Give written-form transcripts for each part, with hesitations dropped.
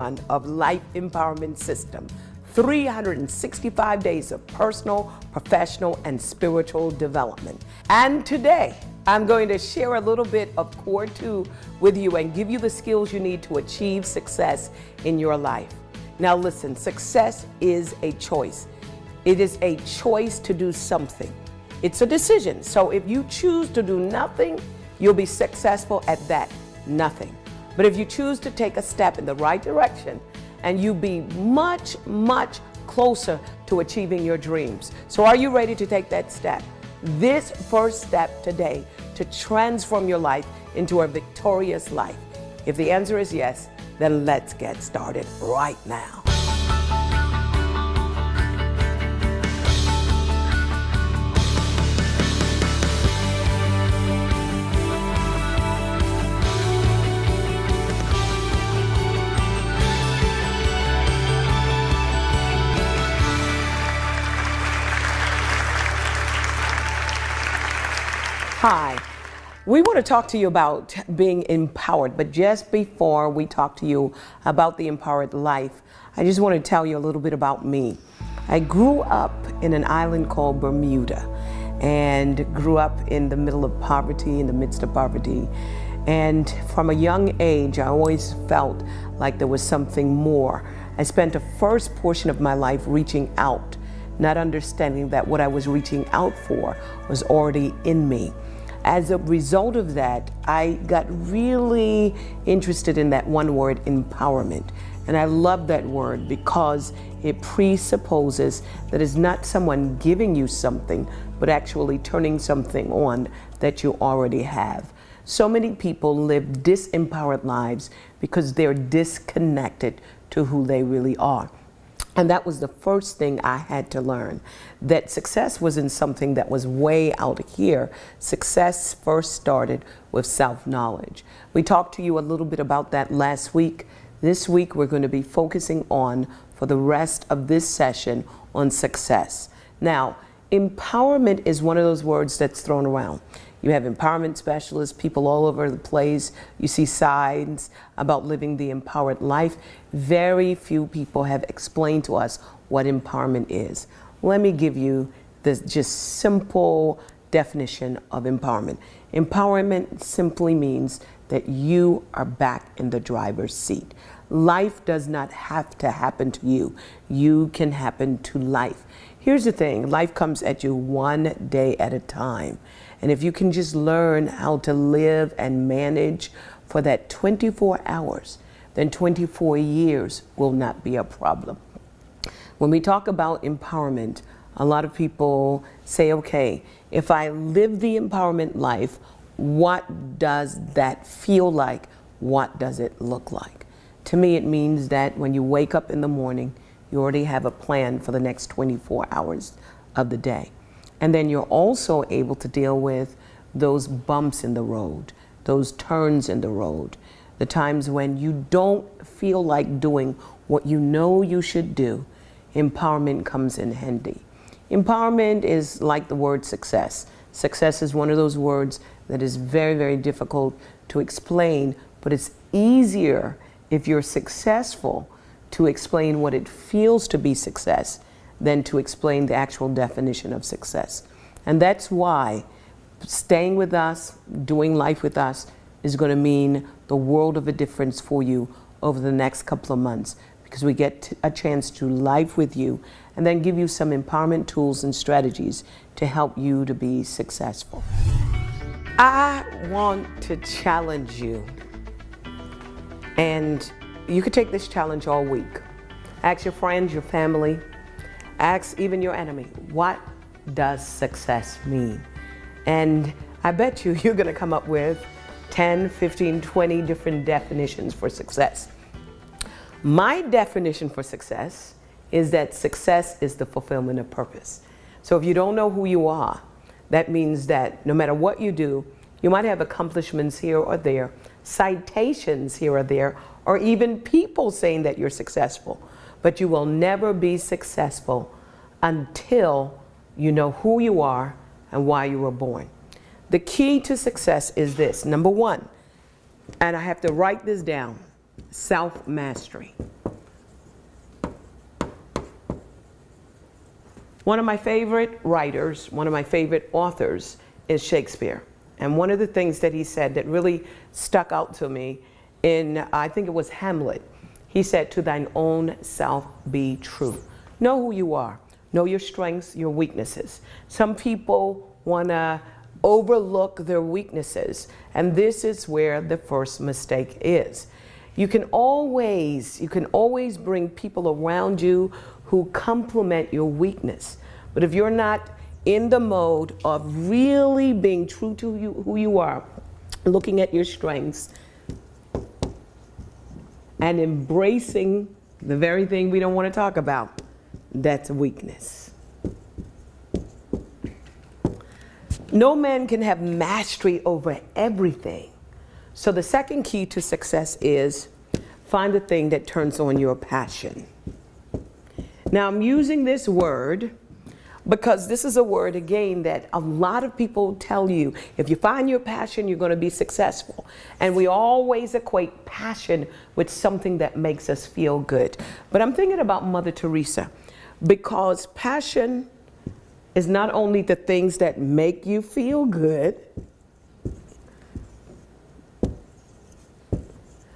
of Life Empowerment System, 365 days of personal, professional, and spiritual development. And today, I'm going to share a little bit of Core 2 with you and give you the skills you need to achieve success in your life. Now listen, success is a choice. It is a choice to do something. It's a decision. So if you choose to do nothing, you'll be successful at that nothing. But if you choose to take a step in the right direction, and you be much, much closer to achieving your dreams. So are you ready to take that step? This first step today to transform your life into a victorious life. If the answer is yes, then let's get started right now. Hi, we want to talk to you about being empowered, but just before we talk to you about the empowered life, I just want to tell you a little bit about me. I grew up in an island called Bermuda and grew up in the middle of poverty, in the midst of poverty. And from a young age, I always felt like there was something more. I spent the first portion of my life reaching out, not understanding that what I was reaching out for was already in me. As a result of that, I got really interested in that one word, empowerment. And I love that word because it presupposes that it's not someone giving you something, but actually turning something on that you already have. So many people live disempowered lives because they're disconnected to who they really are. And that was the first thing I had to learn, that success wasn't something that was way out here. Success first started with self-knowledge. We talked to you a little bit about that last week. This week we're going to be focusing on, for the rest of this session, on success. Now, empowerment is one of those words that's thrown around. You have empowerment specialists, people all over the place. You see signs about living the empowered life. Very few people have explained to us what empowerment is. Let me give you this just simple definition of empowerment. Empowerment simply means that you are back in the driver's seat. Life does not have to happen to you. You can happen to life. Here's the thing, life comes at you one day at a time. And if you can just learn how to live and manage for that 24 hours, then 24 years will not be a problem. When we talk about empowerment, a lot of people say, okay, if I live the empowerment life, what does that feel like? What does it look like? To me, it means that when you wake up in the morning, you already have a plan for the next 24 hours of the day. And then you're also able to deal with those bumps in the road, those turns in the road, the times when you don't feel like doing what you know you should do. Empowerment comes in handy. Empowerment is like the word success. Success is one of those words that is very, very difficult to explain, but it's easier if you're successful to explain what it feels to be success than to explain the actual definition of success. And that's why staying with us, doing life with us, is going to mean the world of a difference for you over the next couple of months, because we get a chance to live with you and then give you some empowerment tools and strategies to help you to be successful. I want to challenge you, and you could take this challenge all week. Ask your friends, your family, ask even your enemy, what does success mean? And I bet you're going to come up with 10, 15, 20 different definitions for success. My definition for success is that success is the fulfillment of purpose. So if you don't know who you are, that means that no matter what you do, you might have accomplishments here or there, citations here or there, or even people saying that you're successful. But you will never be successful until you know who you are and why you were born. The key to success is this. Number one, and I have to write this down, self-mastery. One of my favorite writers, one of my favorite authors is Shakespeare. And one of the things that he said that really stuck out to me in, I think it was Hamlet, he said, "To thine own self be true." Know who you are. Know your strengths, your weaknesses. Some people want to overlook their weaknesses, and this is where the first mistake is. You can always bring people around you who complement your weakness. But if you're not in the mode of really being true to who you are, looking at your strengths and embracing the very thing we don't want to talk about, that's weakness. No man can have mastery over everything. So the second key to success is find the thing that turns on your passion. Now I'm using this word because this is a word, again, that a lot of people tell you, if you find your passion, you're going to be successful. And we always equate passion with something that makes us feel good. But I'm thinking about Mother Teresa, because passion is not only the things that make you feel good,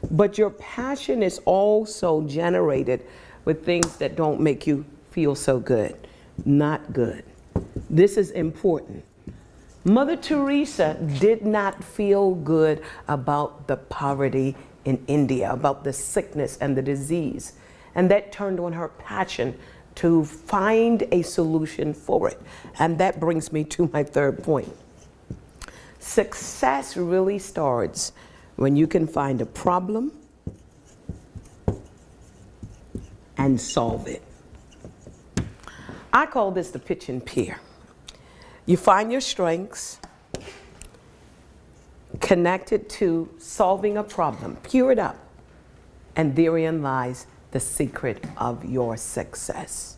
but your passion is also generated with things that don't make you feel so good. Not good. This is important. Mother Teresa did not feel good about the poverty in India, about the sickness and the disease. And that turned on her passion to find a solution for it. And that brings me to my third point. Success really starts when you can find a problem and solve it. I call this the pitch and peer. You find your strengths, connect it to solving a problem, peer it up, and therein lies the secret of your success.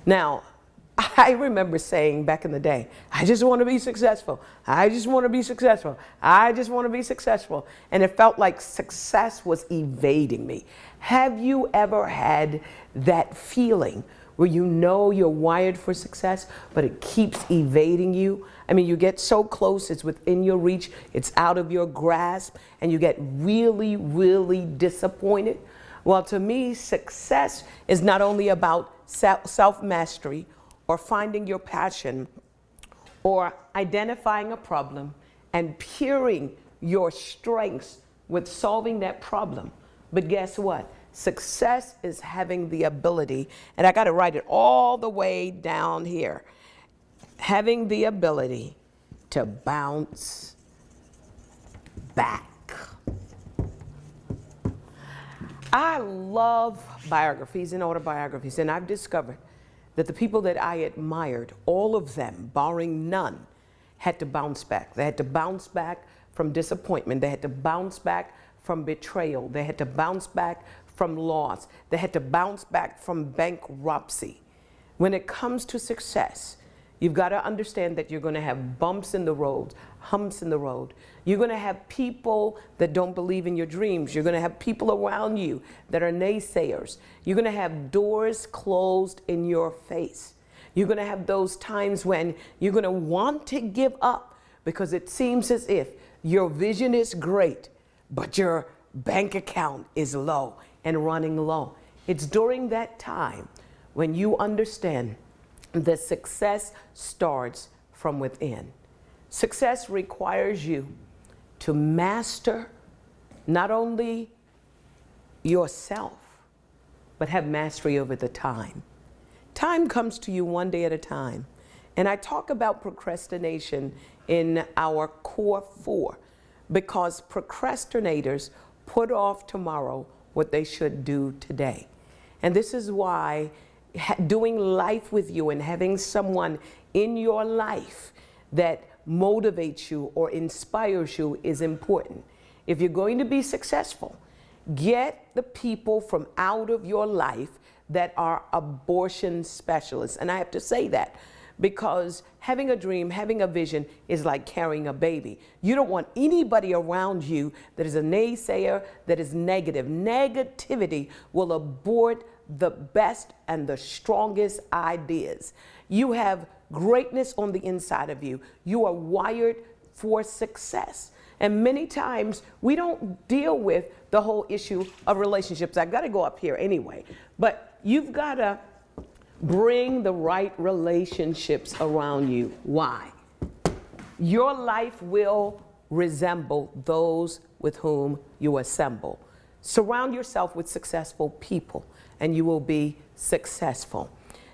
Now, I remember saying back in the day, I just want to be successful. I just want to be successful. I just want to be successful. And it felt like success was evading me. Have you ever had that feeling where you know you're wired for success, but it keeps evading you? I mean, you get so close, it's within your reach, it's out of your grasp, and you get really, really disappointed. Well, to me, success is not only about self-mastery or finding your passion or identifying a problem and pairing your strengths with solving that problem. But guess what? Success is having the ability, and I got to write it all the way down here, having the ability to bounce back. I love biographies and autobiographies, and I've discovered that the people that I admired, all of them, barring none, had to bounce back. They had to bounce back from disappointment. They had to bounce back from betrayal. They had to bounce back from loss. They had to bounce back from bankruptcy. When it comes to success, you've got to understand that you're going to have bumps in the road, humps in the road. You're going to have people that don't believe in your dreams. You're going to have people around you that are naysayers. You're going to have doors closed in your face. You're going to have those times when you're going to want to give up because it seems as if your vision is great, but your bank account is low and running low. It's during that time when you understand that success starts from within. Success requires you to master not only yourself, but have mastery over the time. Time comes to you one day at a time. And I talk about procrastination in our core 4 because procrastinators put off tomorrow what they should do today. And this is why doing life with you and having someone in your life that motivates you or inspires you is important. If you're going to be successful, get the people from out of your life that are abortion specialists. And I have to say that because having a dream, having a vision is like carrying a baby. You don't want anybody around you that is a naysayer, that is negative. Negativity will abort the best and the strongest ideas. You have greatness on the inside of you. You are wired for success. And many times we don't deal with the whole issue of relationships. I got to go up here anyway, but you've got to bring the right relationships around you. Why? Your life will resemble those with whom you assemble. Surround yourself with successful people and you will be successful.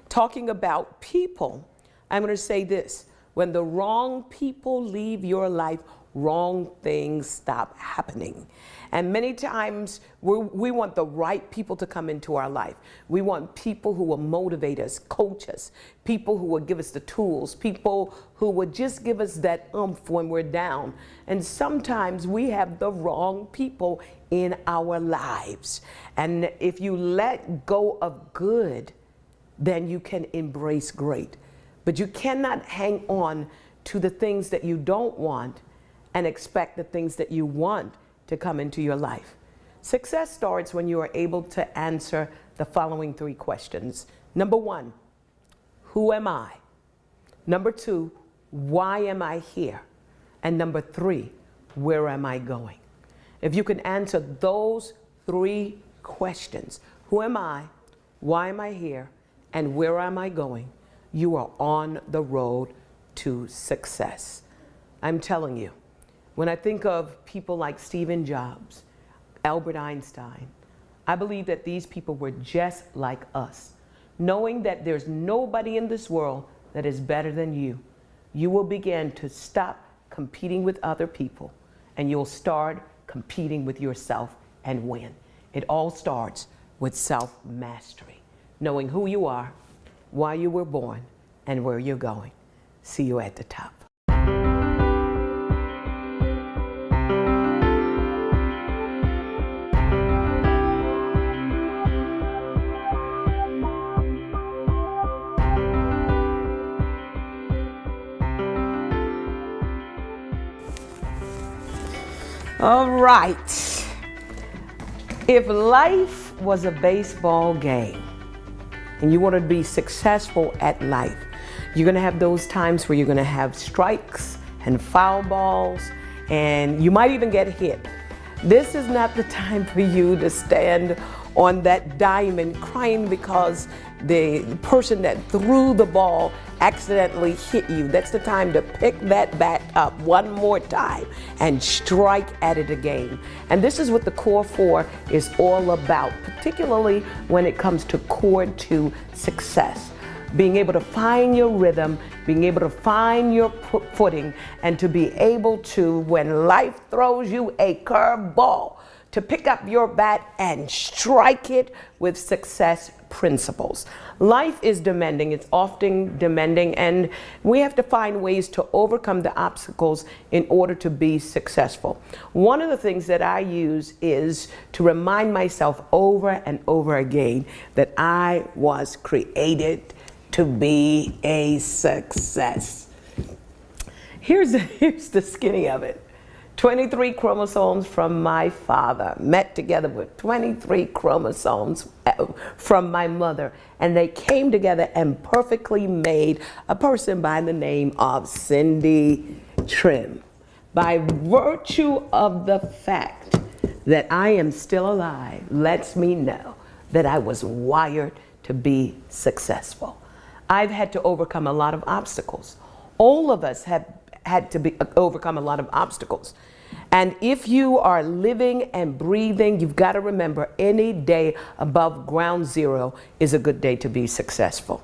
Talking about people, I'm going to say this. When the wrong people leave your life, wrong things stop happening. And many times we want the right people to come into our life. We want people who will motivate us, coach us, people who will give us the tools, people who will just give us that oomph when we're down. And sometimes we have the wrong people in our lives. And if you let go of good, then you can embrace great. But you cannot hang on to the things that you don't want and expect the things that you want to come into your life. Success starts when you are able to answer the following 3 questions. Number 1, who am I? Number 2, why am I here? And number 3, where am I going? If you can answer those 3 questions, who am I, why am I here, and where am I going, you are on the road to success. I'm telling you, when I think of people like Stephen Jobs, Albert Einstein, I believe that these people were just like us. Knowing that there's nobody in this world that is better than you, you will begin to stop competing with other people and you'll start competing with yourself and win. It all starts with self-mastery, knowing who you are, why you were born, and where you're going. See you at the top. All right. If life was a baseball game and you want to be successful at life, you're going to have those times where you're going to have strikes and foul balls, and you might even get hit. This is not the time for you to stand on that diamond crying because the person that threw the ball accidentally hit you. That's the time to pick that bat up one more time and strike at it again. And this is what the Core 4 is all about, particularly when it comes to Core 2 success. Being able to find your rhythm, being able to find your footing, and to be able to, when life throws you a curveball, to pick up your bat and strike it with success principles. Life is demanding, it's often demanding, and we have to find ways to overcome the obstacles in order to be successful. One of the things that I use is to remind myself over and over again that I was created to be a success. Here's the skinny of it. 23 chromosomes from my father met together with 23 chromosomes from my mother, and they came together and perfectly made a person by the name of Cindy Trimm. By virtue of the fact that I am still alive lets me know that I was wired to be successful. I've had to overcome a lot of obstacles. All of us have had to overcome a lot of obstacles. And if you are living and breathing, you've got to remember any day above ground zero is a good day to be successful.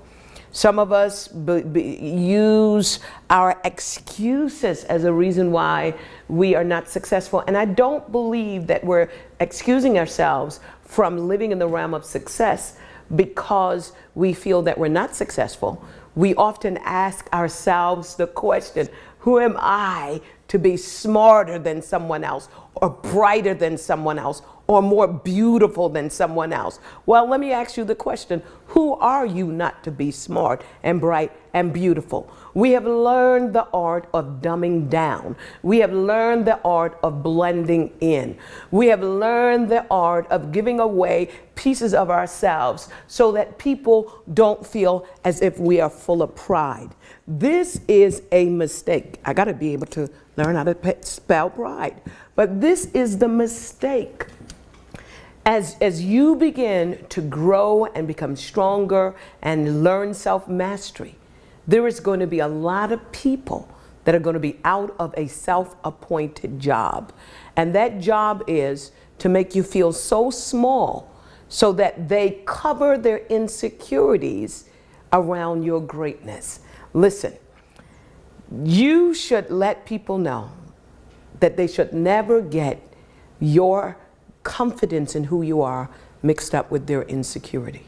Some of us use our excuses as a reason why we are not successful. And I don't believe that we're excusing ourselves from living in the realm of success because we feel that we're not successful. We often ask ourselves the question, who am I to be smarter than someone else, or brighter than someone else, or more beautiful than someone else. Well, let me ask you the question, who are you not to be smart and bright and beautiful? We have learned the art of dumbing down. We have learned the art of blending in. We have learned the art of giving away pieces of ourselves so that people don't feel as if we are full of pride. This is a mistake. I got to be able to learn how to spell pride. But this is the mistake. As you begin to grow and become stronger and learn self-mastery, there is going to be a lot of people that are going to be out of a self-appointed job. And that job is to make you feel so small so that they cover their insecurities around your greatness. Listen, you should let people know that they should never get your confidence in who you are mixed up with their insecurity.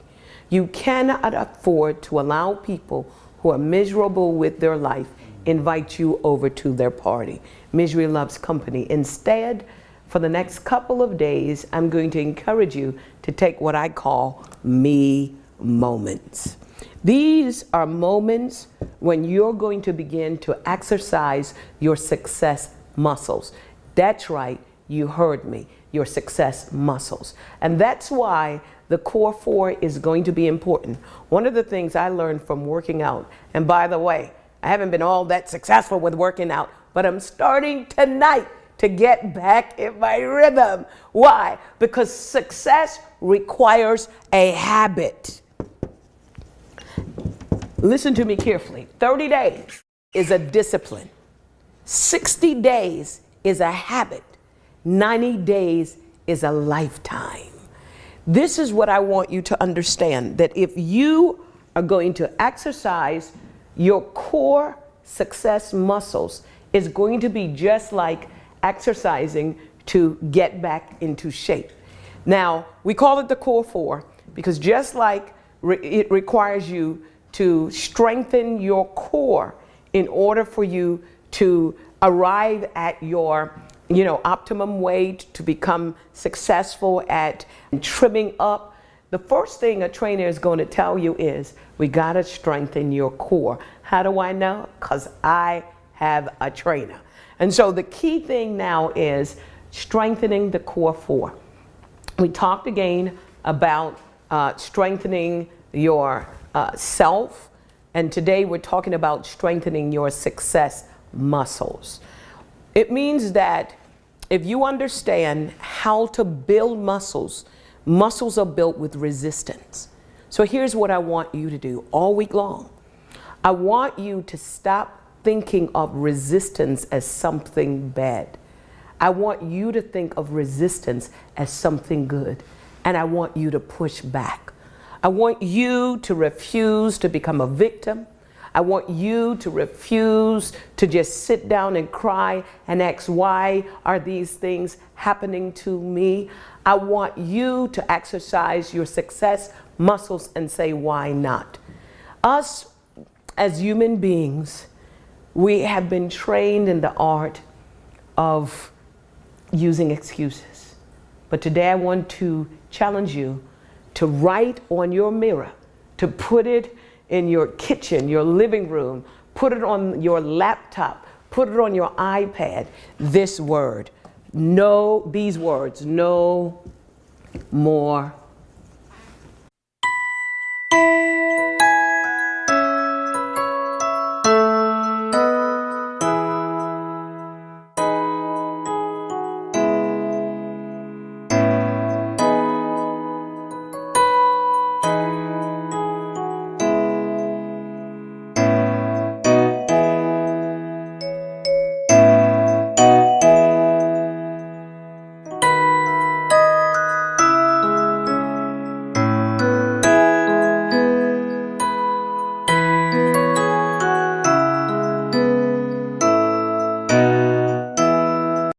You cannot afford to allow people who are miserable with their life invite you over to their party. Misery loves company. Instead, for the next couple of days, I'm going to encourage you to take what I call me moments. These are moments when you're going to begin to exercise your success muscles. That's right, you heard me, your success muscles. And that's why the core four is going to be important. One of the things I learned from working out, and by the way, I haven't been all that successful with working out, but I'm starting tonight to get back in my rhythm. Why? Because success requires a habit. Listen to me carefully. 30 days is a discipline. 60 days is a habit. 90 days is a lifetime. This is what I want you to understand, that if you are going to exercise your core success muscles, it's going to be just like exercising to get back into shape. Now, we call it the core four because just like it requires you to strengthen your core in order for you to arrive at your optimum weight, to become successful at trimming up. The first thing a trainer is going to tell you is, we got to strengthen your core. How do I know? Because I have a trainer. And so the key thing now is strengthening the core four. We talked again about strengthening your self, and today we're talking about strengthening your success muscles. It means that if you understand how to build muscles, muscles are built with resistance. So here's what I want you to do all week long. I want you to stop thinking of resistance as something bad. I want you to think of resistance as something good, and I want you to push back. I want you to refuse to become a victim. I want you to refuse to just sit down and cry and ask, why are these things happening to me? I want you to exercise your success muscles and say, why not? Us as human beings, we have been trained in the art of using excuses. But today I want to challenge you to write on your mirror, to put it in your kitchen, your living room, put it on your laptop, put it on your iPad, this word. No, these words, no more